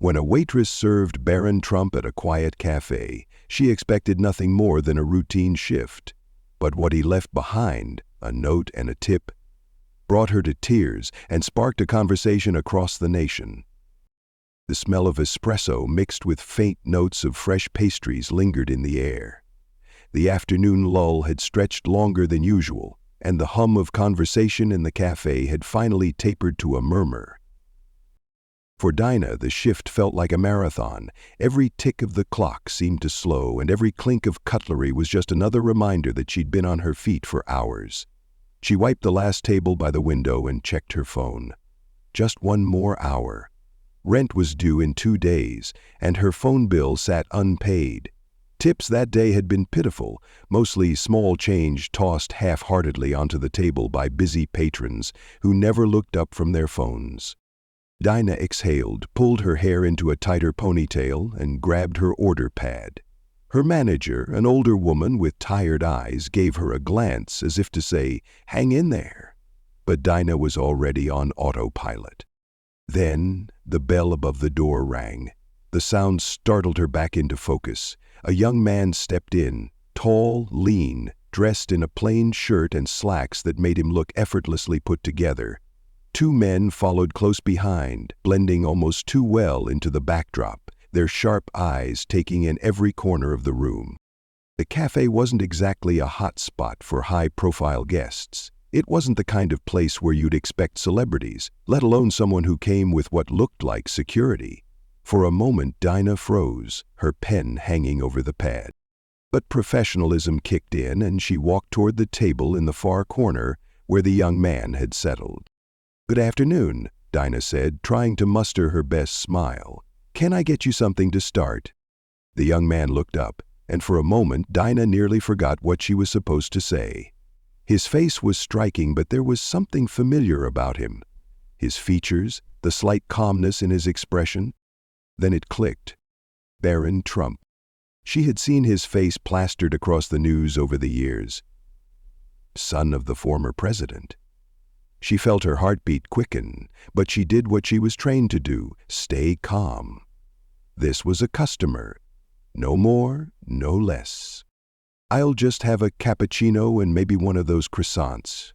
When a waitress served Barron Trump at a quiet cafe, she expected nothing more than a routine shift. But what he left behind, a note and a tip, brought her to tears and sparked a conversation across the nation. The smell of espresso mixed with faint notes of fresh pastries lingered in the air. The afternoon lull had stretched longer than usual, and the hum of conversation in the cafe had finally tapered to a murmur. For Dinah, the shift felt like a marathon. Every tick of the clock seemed to slow, and every clink of cutlery was just another reminder that she'd been on her feet for hours. She wiped the last table by the window and checked her phone. Just one more hour. Rent was due in 2 days, and her phone bill sat unpaid. Tips that day had been pitiful, mostly small change tossed half-heartedly onto the table by busy patrons who never looked up from their phones. Dinah exhaled, pulled her hair into a tighter ponytail, and grabbed her order pad. Her manager, an older woman with tired eyes, gave her a glance as if to say, "Hang in there." But Dinah was already on autopilot. Then the bell above the door rang. The sound startled her back into focus. A young man stepped in, tall, lean, dressed in a plain shirt and slacks that made him look effortlessly put together. 2 men followed close behind, blending almost too well into the backdrop, their sharp eyes taking in every corner of the room. The cafe wasn't exactly a hot spot for high-profile guests. It wasn't the kind of place where you'd expect celebrities, let alone someone who came with what looked like security. For a moment, Dinah froze, her pen hanging over the pad. But professionalism kicked in, and she walked toward the table in the far corner where the young man had settled. "Good afternoon," Dinah said, trying to muster her best smile. "Can I get you something to start?" The young man looked up, and for a moment Dinah nearly forgot what she was supposed to say. His face was striking, but there was something familiar about him. His features, the slight calmness in his expression. Then it clicked. Barron Trump. She had seen his face plastered across the news over the years. Son of the former president. She felt her heartbeat quicken, but she did what she was trained to do, stay calm. This was a customer. No more, no less. "I'll just have a cappuccino and maybe one of those croissants,"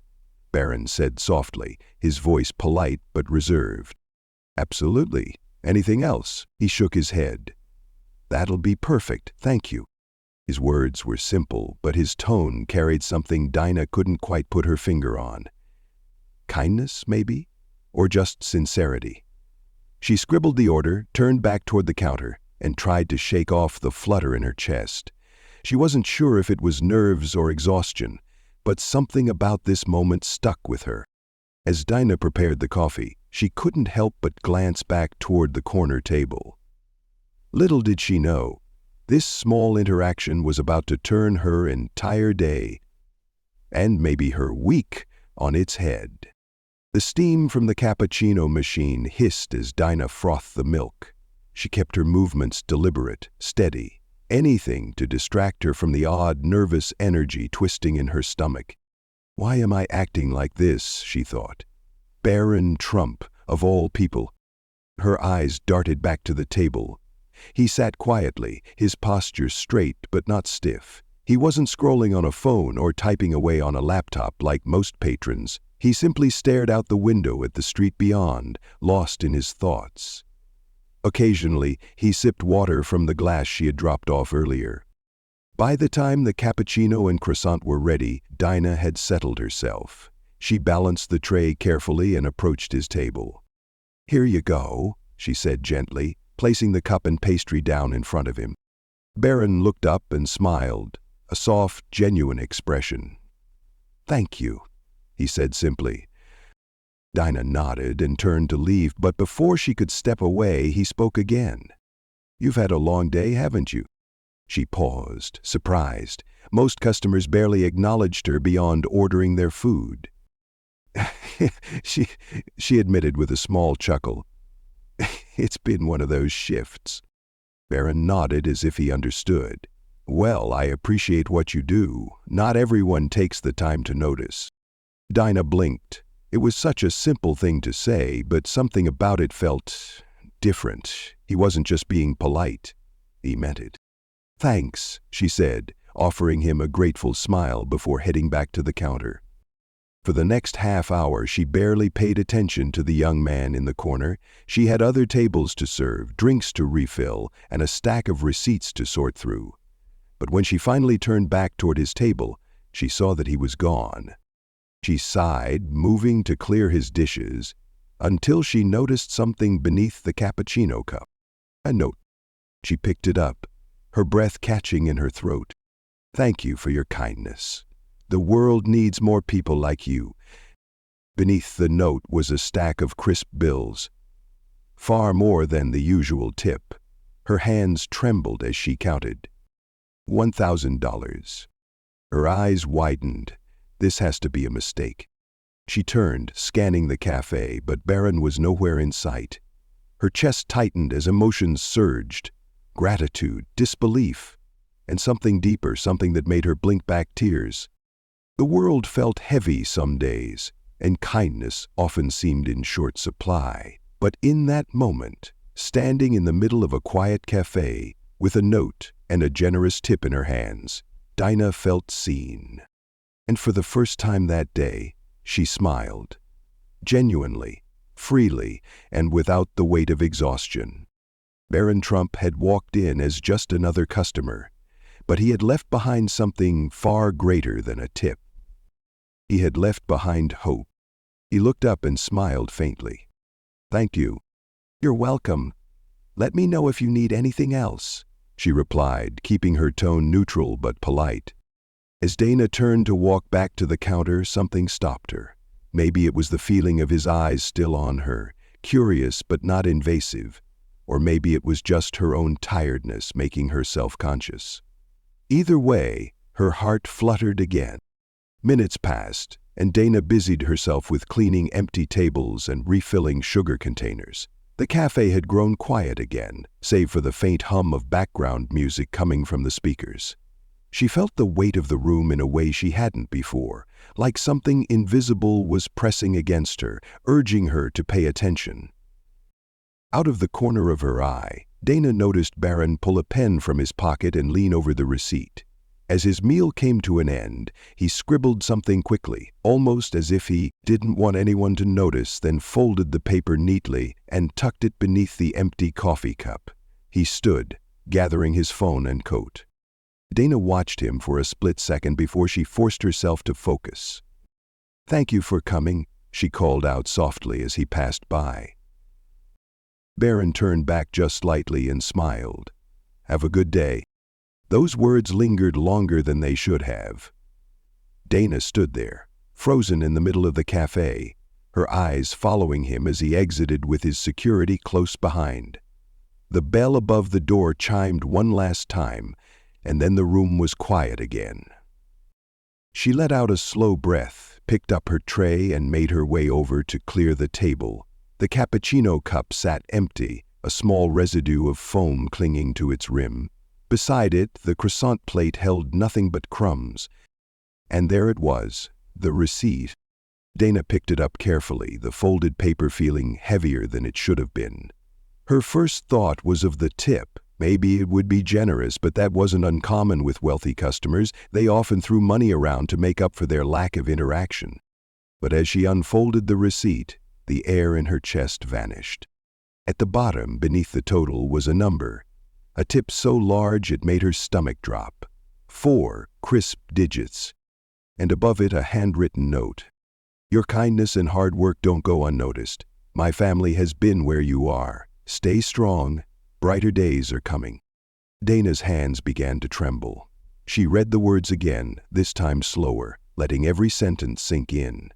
Barron said softly, his voice polite but reserved. "Absolutely. Anything else?" He shook his head. "That'll be perfect, thank you." His words were simple, but his tone carried something Dinah couldn't quite put her finger on. Kindness, maybe? Or just sincerity? She scribbled the order, turned back toward the counter, and tried to shake off the flutter in her chest. She wasn't sure if it was nerves or exhaustion, but something about this moment stuck with her. As Dinah prepared the coffee, she couldn't help but glance back toward the corner table. Little did she know, this small interaction was about to turn her entire day, and maybe her week, on its head. The steam from the cappuccino machine hissed as Dinah frothed the milk. She kept her movements deliberate, steady, anything to distract her from the odd, nervous energy twisting in her stomach. "Why am I acting like this?" she thought. Barron Trump, of all people. Her eyes darted back to the table. He sat quietly, his posture straight but not stiff. He wasn't scrolling on a phone or typing away on a laptop like most patrons. He simply stared out the window at the street beyond, lost in his thoughts. Occasionally, he sipped water from the glass she had dropped off earlier. By the time the cappuccino and croissant were ready, Dinah had settled herself. She balanced the tray carefully and approached his table. "Here you go," she said gently, placing the cup and pastry down in front of him. Barron looked up and smiled, a soft, genuine expression. "Thank you," he said simply. Dinah nodded and turned to leave, but before she could step away, he spoke again. "You've had a long day, haven't you?" She paused, surprised. Most customers barely acknowledged her beyond ordering their food. She admitted with a small chuckle. "It's been one of those shifts." Barron nodded as if he understood. "Well, I appreciate what you do. Not everyone takes the time to notice." Dinah blinked. It was such a simple thing to say, but something about it felt different. He wasn't just being polite. He meant it. "Thanks," she said, offering him a grateful smile before heading back to the counter. For the next half hour, she barely paid attention to the young man in the corner. She had other tables to serve, drinks to refill, and a stack of receipts to sort through. But when she finally turned back toward his table, she saw that he was gone. She sighed, moving to clear his dishes, until she noticed something beneath the cappuccino cup. A note. She picked it up, her breath catching in her throat. "Thank you for your kindness. The world needs more people like you." Beneath the note was a stack of crisp bills, far more than the usual tip. Her hands trembled as she counted. $1,000. Her eyes widened. This has to be a mistake. She turned, scanning the cafe, but Barron was nowhere in sight. Her chest tightened as emotions surged. Gratitude, disbelief, and something deeper, something that made her blink back tears. The world felt heavy some days, and kindness often seemed in short supply. But in that moment, standing in the middle of a quiet cafe, with a note and a generous tip in her hands, Dinah felt seen. And for the first time that day, she smiled. Genuinely, freely, and without the weight of exhaustion. Barron Trump had walked in as just another customer, but he had left behind something far greater than a tip. He had left behind hope. He looked up and smiled faintly. "Thank you." "You're welcome. Let me know if you need anything else," she replied, keeping her tone neutral but polite. As Dana turned to walk back to the counter, something stopped her. Maybe it was the feeling of his eyes still on her, curious but not invasive. Or maybe it was just her own tiredness making her self-conscious. Either way, her heart fluttered again. Minutes passed, and Dana busied herself with cleaning empty tables and refilling sugar containers. The cafe had grown quiet again, save for the faint hum of background music coming from the speakers. She felt the weight of the room in a way she hadn't before, like something invisible was pressing against her, urging her to pay attention. Out of the corner of her eye, Dana noticed Barron pull a pen from his pocket and lean over the receipt. As his meal came to an end, he scribbled something quickly, almost as if he didn't want anyone to notice, then folded the paper neatly and tucked it beneath the empty coffee cup. He stood, gathering his phone and coat. Dana watched him for a split second before she forced herself to focus. "Thank you for coming," she called out softly as he passed by. Barron turned back just slightly and smiled. "Have a good day." Those words lingered longer than they should have. Dana stood there, frozen in the middle of the cafe, her eyes following him as he exited with his security close behind. The bell above the door chimed one last time, and then the room was quiet again. She let out a slow breath, picked up her tray, and made her way over to clear the table. The cappuccino cup sat empty, a small residue of foam clinging to its rim. Beside it, the croissant plate held nothing but crumbs. And there it was, the receipt. Dana picked it up carefully, the folded paper feeling heavier than it should have been. Her first thought was of the tip. Maybe it would be generous, but that wasn't uncommon with wealthy customers. They often threw money around to make up for their lack of interaction. But as she unfolded the receipt, the air in her chest vanished. At the bottom, beneath the total, was a number, a tip so large it made her stomach drop. 4 crisp digits, and above it a handwritten note. "Your kindness and hard work don't go unnoticed. My family has been where you are. Stay strong. Brighter days are coming." Dana's hands began to tremble. She read the words again, this time slower, letting every sentence sink in.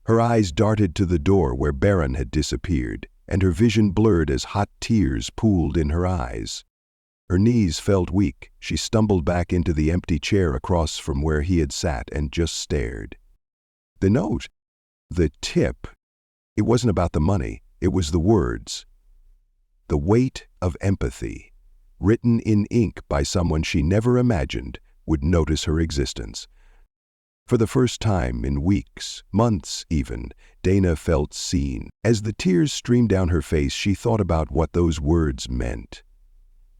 Her eyes darted to the door where Barron had disappeared, and her vision blurred as hot tears pooled in her eyes. Her knees felt weak. She stumbled back into the empty chair across from where he had sat and just stared. The note, the tip, it wasn't about the money, it was the words. The weight of empathy, written in ink by someone she never imagined would notice her existence. For the first time in weeks, months even, Dana felt seen. As the tears streamed down her face, she thought about what those words meant.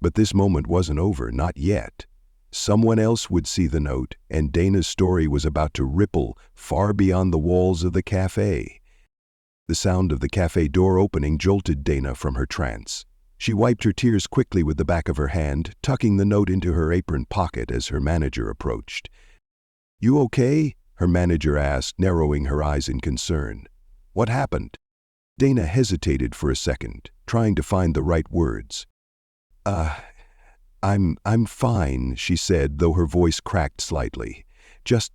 But this moment wasn't over, not yet. Someone else would see the note, and Dana's story was about to ripple far beyond the walls of the cafe. The sound of the cafe door opening jolted Dana from her trance. She wiped her tears quickly with the back of her hand, tucking the note into her apron pocket as her manager approached. "You okay?" her manager asked, narrowing her eyes in concern. "What happened?" Dana hesitated for a second, trying to find the right words. I'm fine," she said, though her voice cracked slightly. Just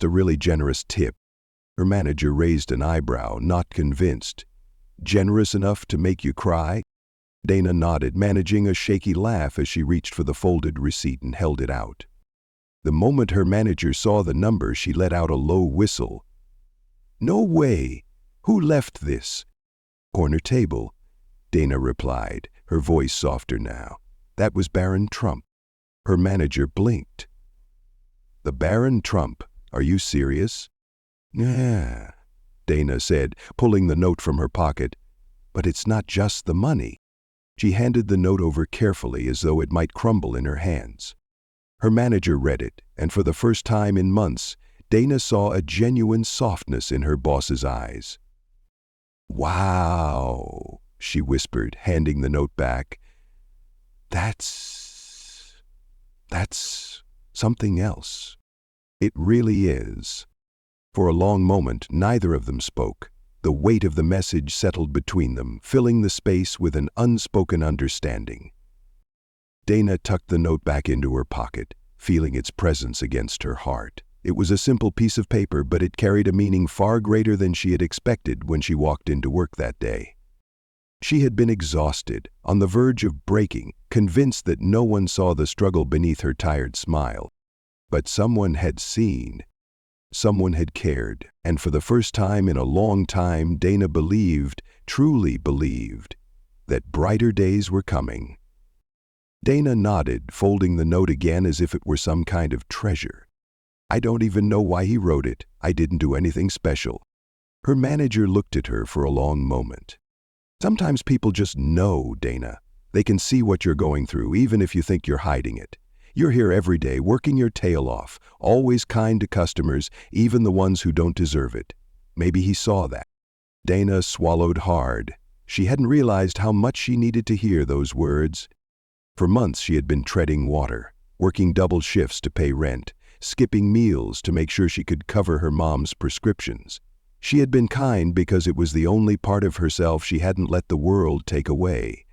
a really generous tip." Her manager raised an eyebrow, not convinced. "Generous enough to make you cry?" Dana nodded, managing a shaky laugh as she reached for the folded receipt and held it out. The moment her manager saw the number, she let out a low whistle. "No way! Who left this?" "Corner table," Dana replied, her voice softer now. "That was Barron Trump." Her manager blinked. "The Barron Trump? Are you serious?" "Yeah," Dana said, pulling the note from her pocket. "But it's not just the money." She handed the note over carefully as though it might crumble in her hands. Her manager read it, and for the first time in months, Dana saw a genuine softness in her boss's eyes. "Wow," she whispered, handing the note back. That's something else. It really is." For a long moment, neither of them spoke. The weight of the message settled between them, filling the space with an unspoken understanding. Dana tucked the note back into her pocket, feeling its presence against her heart. It was a simple piece of paper, but it carried a meaning far greater than she had expected when she walked into work that day. She had been exhausted, on the verge of breaking, convinced that no one saw the struggle beneath her tired smile. But someone had seen. Someone had cared, and for the first time in a long time, Dana believed, truly believed, that brighter days were coming. Dana nodded, folding the note again as if it were some kind of treasure. "I don't even know why he wrote it. I didn't do anything special." Her manager looked at her for a long moment. "Sometimes people just know, Dana. They can see what you're going through, even if you think you're hiding it. You're here every day, working your tail off, always kind to customers, even the ones who don't deserve it." Maybe he saw that. Dana swallowed hard. She hadn't realized how much she needed to hear those words. For months she had been treading water, working double shifts to pay rent, skipping meals to make sure she could cover her mom's prescriptions. She had been kind because it was the only part of herself she hadn't let the world take away.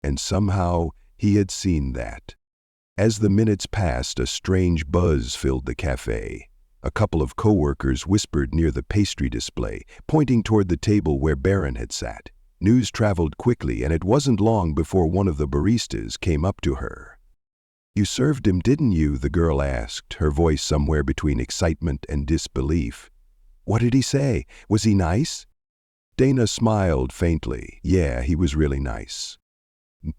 And somehow he had seen that. As the minutes passed, a strange buzz filled the cafe. A couple of coworkers whispered near the pastry display, pointing toward the table where Barron had sat. News traveled quickly, and it wasn't long before one of the baristas came up to her. "You served him, didn't you?" the girl asked, her voice somewhere between excitement and disbelief. "What did he say? Was he nice?" Dana smiled faintly. "Yeah, he was really nice."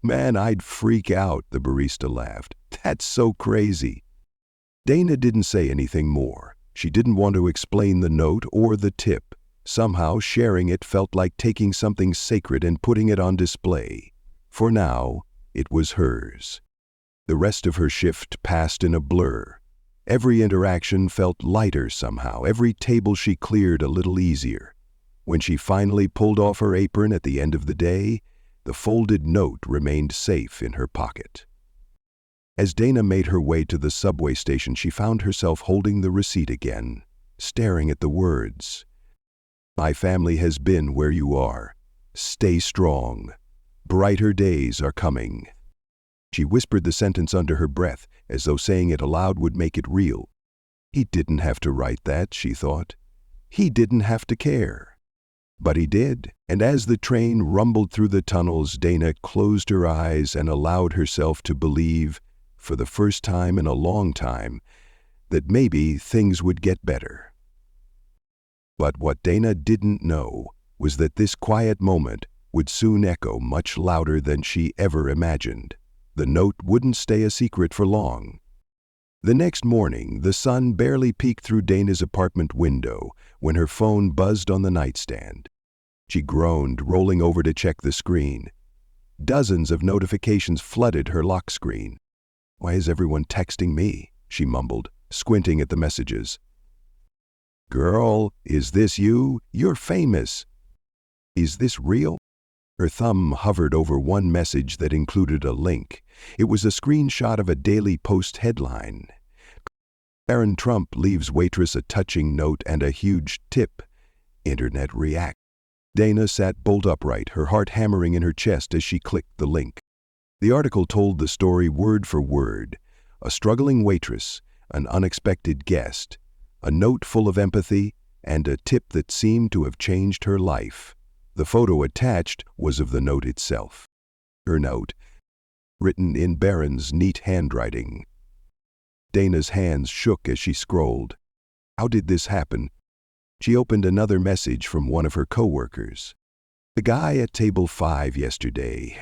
"Man, I'd freak out," the barista laughed. "That's so crazy." Dana didn't say anything more. She didn't want to explain the note or the tip. Somehow, sharing it felt like taking something sacred and putting it on display. For now, it was hers. The rest of her shift passed in a blur. Every interaction felt lighter somehow, every table she cleared a little easier. When she finally pulled off her apron at the end of the day, the folded note remained safe in her pocket. As Dana made her way to the subway station, she found herself holding the receipt again, staring at the words. "My family has been where you are. Stay strong. Brighter days are coming." She whispered the sentence under her breath, as though saying it aloud would make it real. He didn't have to write that, she thought. He didn't have to care. But he did, and as the train rumbled through the tunnels, Dana closed her eyes and allowed herself to believe, for the first time in a long time, that maybe things would get better. But what Dana didn't know was that this quiet moment would soon echo much louder than she ever imagined. The note wouldn't stay a secret for long. The next morning, the sun barely peeked through Dana's apartment window when her phone buzzed on the nightstand. She groaned, rolling over to check the screen. Dozens of notifications flooded her lock screen. "Why is everyone texting me?" she mumbled, squinting at the messages. "Girl, is this you? You're famous. Is this real?" Her thumb hovered over one message that included a link. It was a screenshot of a Daily Post headline. Barron Trump leaves Waitress a touching note and a huge tip. Internet react. Dana sat bolt upright, her heart hammering in her chest as she clicked the link. The article told the story word for word. A struggling waitress, an unexpected guest, a note full of empathy, and a tip that seemed to have changed her life. The photo attached was of the note itself. Her note, written in Barron's neat handwriting. Dana's hands shook as she scrolled. How did this happen? She opened another message from one of her coworkers. "The guy at table 5 yesterday.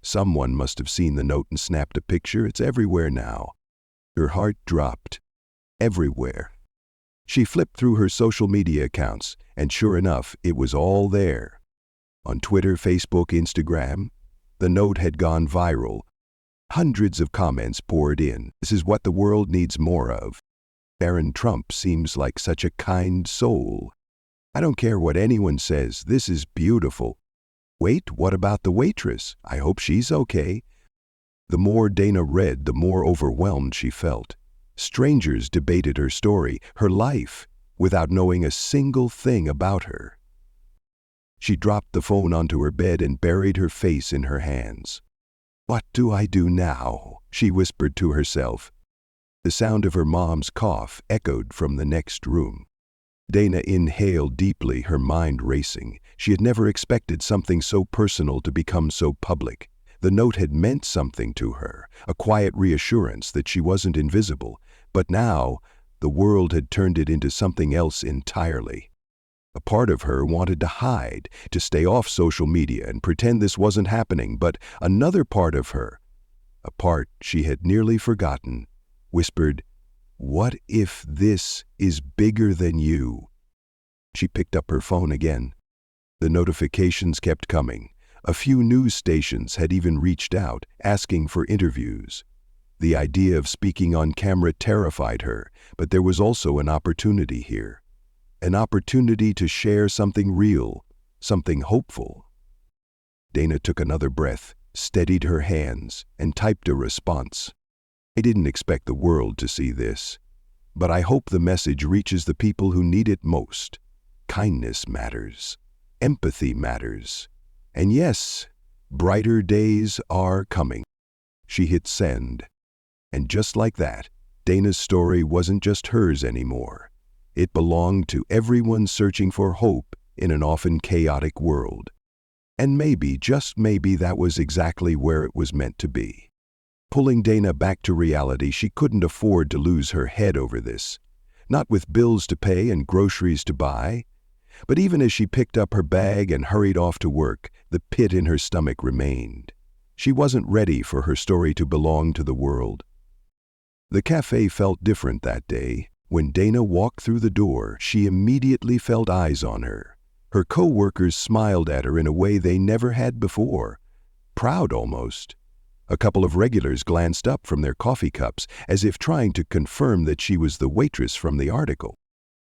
Someone must have seen the note and snapped a picture. It's everywhere now." Her heart dropped. Everywhere. She flipped through her social media accounts, and sure enough, it was all there. On Twitter, Facebook, Instagram, the note had gone viral. Hundreds of comments poured in. "This is what the world needs more of. Barron Trump seems like such a kind soul. I don't care what anyone says, this is beautiful. Wait, what about the waitress? I hope she's okay." The more Dana read, the more overwhelmed she felt. Strangers debated her story, her life, without knowing a single thing about her. She dropped the phone onto her bed and buried her face in her hands. "What do I do now?" she whispered to herself. The sound of her mom's cough echoed from the next room. Dana inhaled deeply, her mind racing. She had never expected something so personal to become so public. The note had meant something to her, a quiet reassurance that she wasn't invisible. But now, the world had turned it into something else entirely. A part of her wanted to hide, to stay off social media and pretend this wasn't happening, but another part of her, a part she had nearly forgotten, whispered, "What if this is bigger than you?" She picked up her phone again. The notifications kept coming. A few news stations had even reached out, asking for interviews. The idea of speaking on camera terrified her, but there was also an opportunity here. An opportunity to share something real, something hopeful. Dana took another breath, steadied her hands, and typed a response. "I didn't expect the world to see this, but I hope the message reaches the people who need it most. Kindness matters. Empathy matters. And yes, brighter days are coming." She hit send. And just like that, Dana's story wasn't just hers anymore. It belonged to everyone searching for hope in an often chaotic world. And maybe, just maybe, that was exactly where it was meant to be. Pulling Dana back to reality, she couldn't afford to lose her head over this. Not with bills to pay and groceries to buy. But even as she picked up her bag and hurried off to work, the pit in her stomach remained. She wasn't ready for her story to belong to the world. The cafe felt different that day. When Dana walked through the door, she immediately felt eyes on her. Her co-workers smiled at her in a way they never had before. Proud almost. A couple of regulars glanced up from their coffee cups, as if trying to confirm that she was the waitress from the article.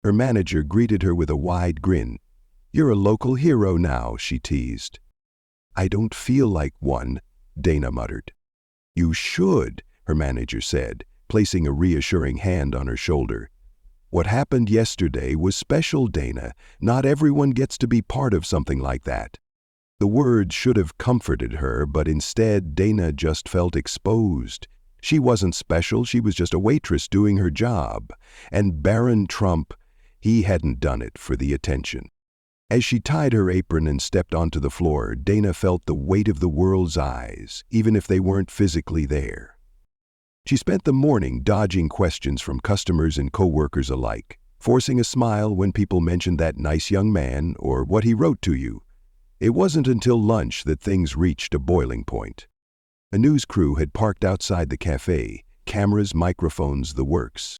Her manager greeted her with a wide grin. "You're a local hero now," she teased. "I don't feel like one," Dana muttered. "You should," her manager said, placing a reassuring hand on her shoulder. "What happened yesterday was special, Dana. Not everyone gets to be part of something like that." The words should have comforted her, but instead Dana just felt exposed. She wasn't special, she was just a waitress doing her job. And Barron Trump, he hadn't done it for the attention. As she tied her apron and stepped onto the floor, Dana felt the weight of the world's eyes, even if they weren't physically there. She spent the morning dodging questions from customers and coworkers alike, forcing a smile when people mentioned that nice young man or what he wrote to you. It wasn't until lunch that things reached a boiling point. A news crew had parked outside the cafe, cameras, microphones, the works.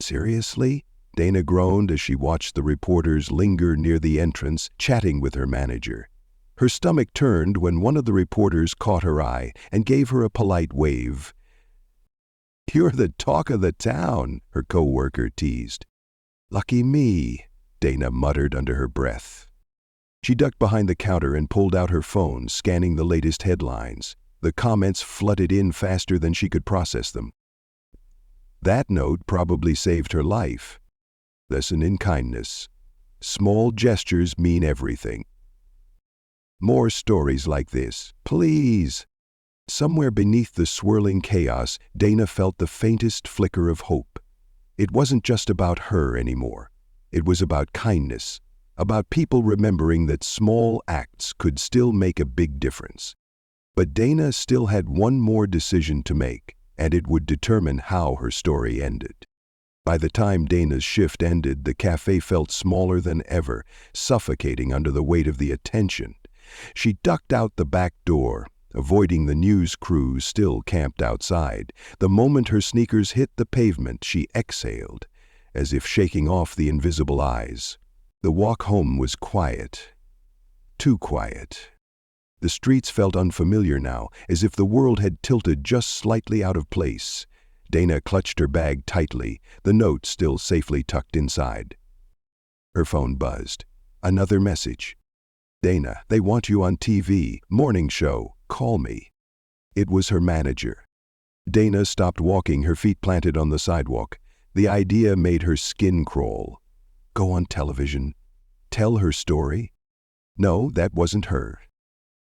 Seriously? Dana groaned as she watched the reporters linger near the entrance, chatting with her manager. Her stomach turned when one of the reporters caught her eye and gave her a polite wave. "You're the talk of the town," her co-worker teased. "Lucky me," Dana muttered under her breath. She ducked behind the counter and pulled out her phone, scanning the latest headlines. The comments flooded in faster than she could process them. That note probably saved her life. Lesson in kindness. Small gestures mean everything. More stories like this, please. Somewhere beneath the swirling chaos, Dana felt the faintest flicker of hope. It wasn't just about her anymore. It was about kindness, about people remembering that small acts could still make a big difference. But Dana still had one more decision to make, and it would determine how her story ended. By the time Dana's shift ended, the cafe felt smaller than ever, suffocating under the weight of the attention. She ducked out the back door, avoiding the news crew still camped outside. The moment her sneakers hit the pavement, she exhaled, as if shaking off the invisible eyes. The walk home was quiet. Too quiet. The streets felt unfamiliar now, as if the world had tilted just slightly out of place. Dana clutched her bag tightly, the note still safely tucked inside. Her phone buzzed. Another message. "Dana, they want you on TV. Morning show. Call me." It was her manager. Dana stopped walking, her feet planted on the sidewalk. The idea made her skin crawl. Go on television? Tell her story? No, that wasn't her.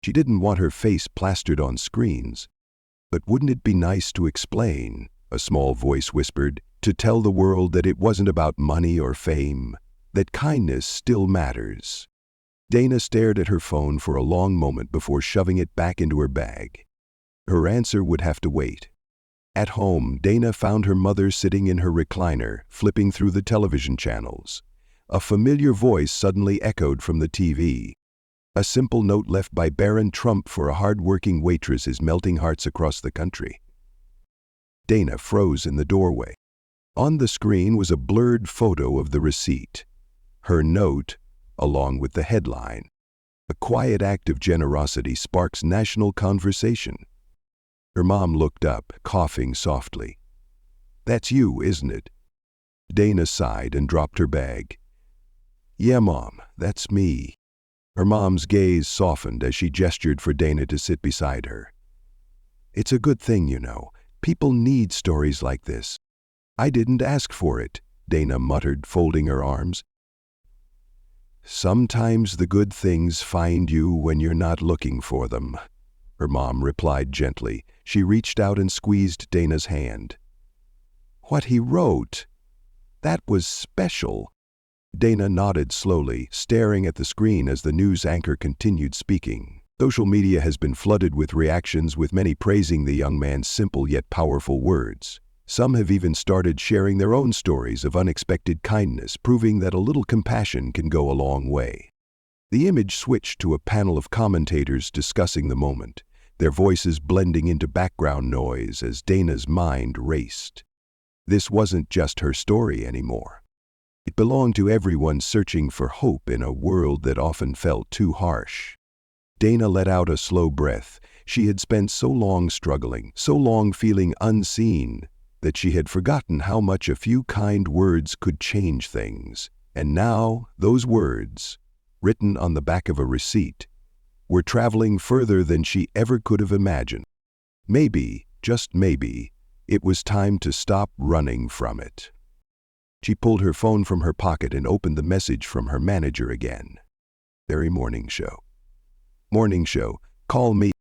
She didn't want her face plastered on screens. But wouldn't it be nice to explain? A small voice whispered, to tell the world that it wasn't about money or fame, that kindness still matters. Dana stared at her phone for a long moment before shoving it back into her bag. Her answer would have to wait. At home, Dana found her mother sitting in her recliner, flipping through the television channels. A familiar voice suddenly echoed from the TV. A simple note left by Barron for a hard-working waitress is melting hearts across the country. Dana froze in the doorway. On the screen was a blurred photo of the receipt. Her note, along with the headline. A quiet act of generosity sparks national conversation. Her mom looked up, coughing softly. "That's you, isn't it?" Dana sighed and dropped her bag. "Yeah, Mom, that's me." Her mom's gaze softened as she gestured for Dana to sit beside her. "It's a good thing, you know. People need stories like this." "I didn't ask for it," Dana muttered, folding her arms. "Sometimes the good things find you when you're not looking for them," her mom replied gently. She reached out and squeezed Dana's hand. "What he wrote? That was special." Dana nodded slowly, staring at the screen as the news anchor continued speaking. Social media has been flooded with reactions, with many praising the young man's simple yet powerful words. Some have even started sharing their own stories of unexpected kindness, proving that a little compassion can go a long way. The image switched to a panel of commentators discussing the moment, their voices blending into background noise as Dana's mind raced. This wasn't just her story anymore. It belonged to everyone searching for hope in a world that often felt too harsh. Dana let out a slow breath. She had spent so long struggling, so long feeling unseen, that she had forgotten how much a few kind words could change things. And now, those words, written on the back of a receipt, were traveling further than she ever could have imagined. Maybe, just maybe, it was time to stop running from it. She pulled her phone from her pocket and opened the message from her manager again. "Very morning show. Morning show, call me."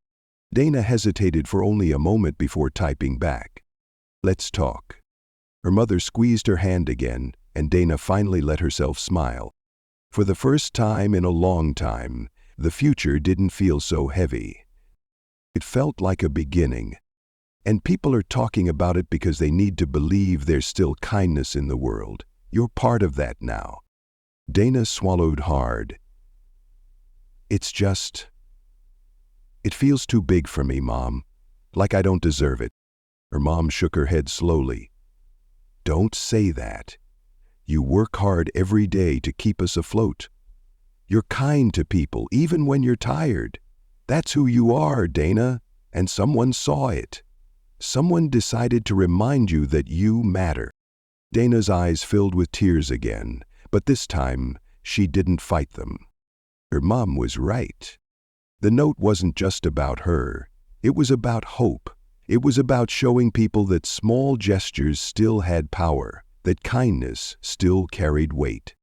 Dana hesitated for only a moment before typing back. "Let's talk." Her mother squeezed her hand again, and Dana finally let herself smile. For the first time in a long time, the future didn't feel so heavy. It felt like a beginning. And people are talking about it because they need to believe there's still kindness in the world. You're part of that now. Dana swallowed hard. It feels too big for me, Mom. Like I don't deserve it. Her mom shook her head slowly. Don't say that. You work hard every day to keep us afloat. You're kind to people even when you're tired. That's who you are, Dana, and someone saw it. Someone decided to remind you that you matter. Dana's eyes filled with tears again, but this time she didn't fight them. Her mom was right. The note wasn't just about her. It was about hope. It was about showing people that small gestures still had power, that kindness still carried weight.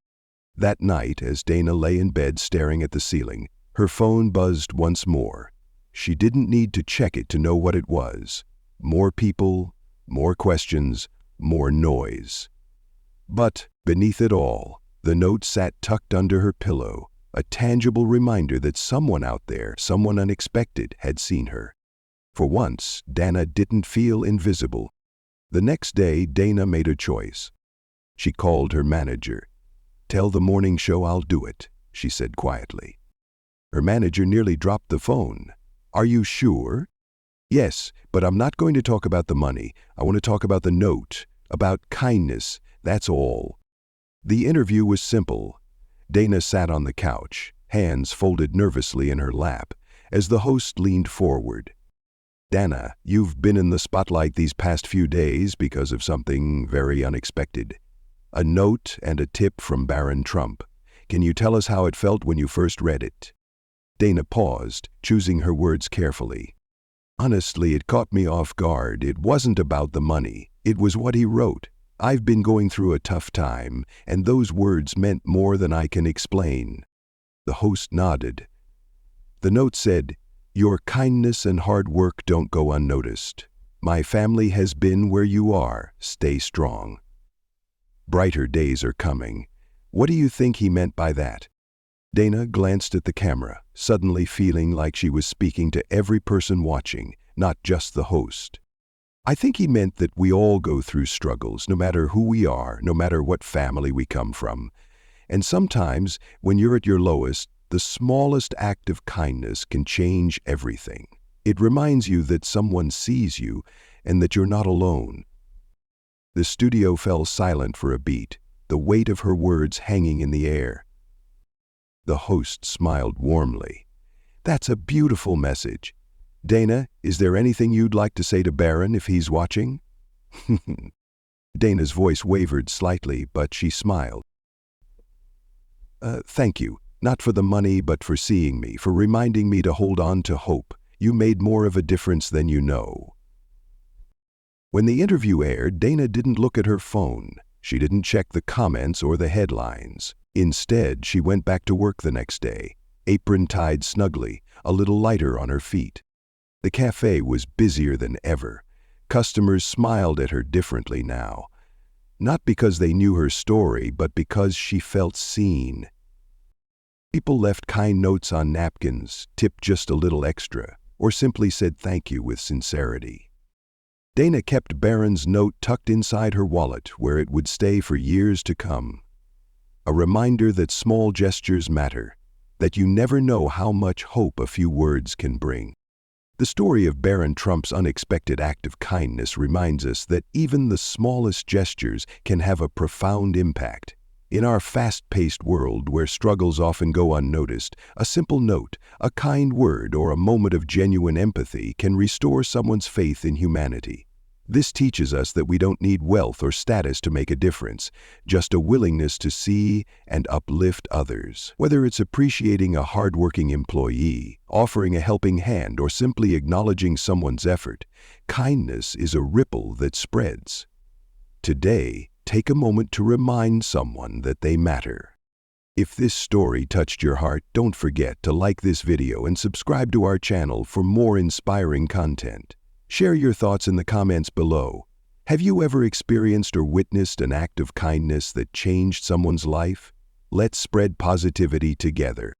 That night, as Dana lay in bed staring at the ceiling, her phone buzzed once more. She didn't need to check it to know what it was. More people, more questions, more noise. But beneath it all, the note sat tucked under her pillow, a tangible reminder that someone out there, someone unexpected, had seen her. For once, Dana didn't feel invisible. The next day, Dana made a choice. She called her manager. "Tell the morning show I'll do it," she said quietly. Her manager nearly dropped the phone. "Are you sure?" "Yes, but I'm not going to talk about the money. I want to talk about the note, about kindness, that's all." The interview was simple. Dana sat on the couch, hands folded nervously in her lap, as the host leaned forward. "Dana, you've been in the spotlight these past few days because of something very unexpected. A note and a tip from Barron Trump. Can you tell us how it felt when you first read it?" Dana paused, choosing her words carefully. "Honestly, it caught me off guard. It wasn't about the money. It was what he wrote. I've been going through a tough time, and those words meant more than I can explain." The host nodded. The note said, "Your kindness and hard work don't go unnoticed. My family has been where you are. Stay strong. Brighter days are coming." What do you think he meant by that? Dana glanced at the camera, suddenly feeling like she was speaking to every person watching, not just the host. "I think he meant that we all go through struggles, no matter who we are, no matter what family we come from. And sometimes, when you're at your lowest, the smallest act of kindness can change everything. It reminds you that someone sees you and that you're not alone." The studio fell silent for a beat, the weight of her words hanging in the air. The host smiled warmly. "That's a beautiful message. Dana, is there anything you'd like to say to Barron if he's watching?" Dana's voice wavered slightly, but she smiled. Thank you, not for the money, but for seeing me, for reminding me to hold on to hope. You made more of a difference than you know." When the interview aired, Dana didn't look at her phone. She didn't check the comments or the headlines. Instead, she went back to work the next day, apron tied snugly, a little lighter on her feet. The cafe was busier than ever. Customers smiled at her differently now. Not because they knew her story, but because she felt seen. People left kind notes on napkins, tipped just a little extra, or simply said thank you with sincerity. Dana kept Barron's note tucked inside her wallet, where it would stay for years to come. A reminder that small gestures matter, that you never know how much hope a few words can bring. The story of Barron Trump's unexpected act of kindness reminds us that even the smallest gestures can have a profound impact. In our fast-paced world where struggles often go unnoticed, a simple note, a kind word, or a moment of genuine empathy can restore someone's faith in humanity. This teaches us that we don't need wealth or status to make a difference, just a willingness to see and uplift others. Whether it's appreciating a hardworking employee, offering a helping hand, or simply acknowledging someone's effort, kindness is a ripple that spreads. Today, take a moment to remind someone that they matter. If this story touched your heart, don't forget to like this video and subscribe to our channel for more inspiring content. Share your thoughts in the comments below. Have you ever experienced or witnessed an act of kindness that changed someone's life? Let's spread positivity together.